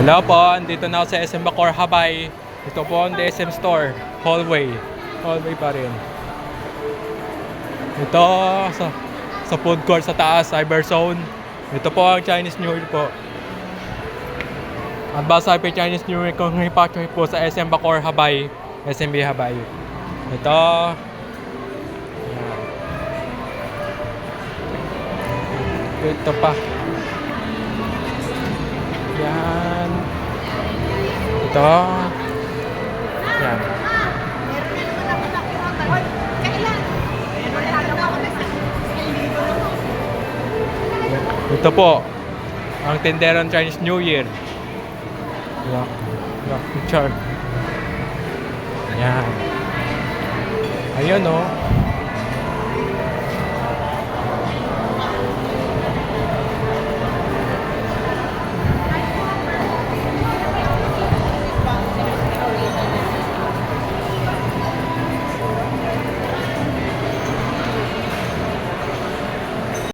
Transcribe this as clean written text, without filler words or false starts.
Hello po, andito na ako sa SM Bacoor, Habay. Ito po ang SM Store, hallway. Hallway pa rin. Ito sa food court sa taas, Cyber Zone. Ito po ang Chinese New Year po. Advance Happy Chinese New Year kung ipatry po sa SM Bacoor, Habay. SMB Habay. Ito. Ayan. Ito pa. Yan. Ito. Yan. Ito po ang tindera ng Chinese New Year. Picture. Yan. Ayun, oh.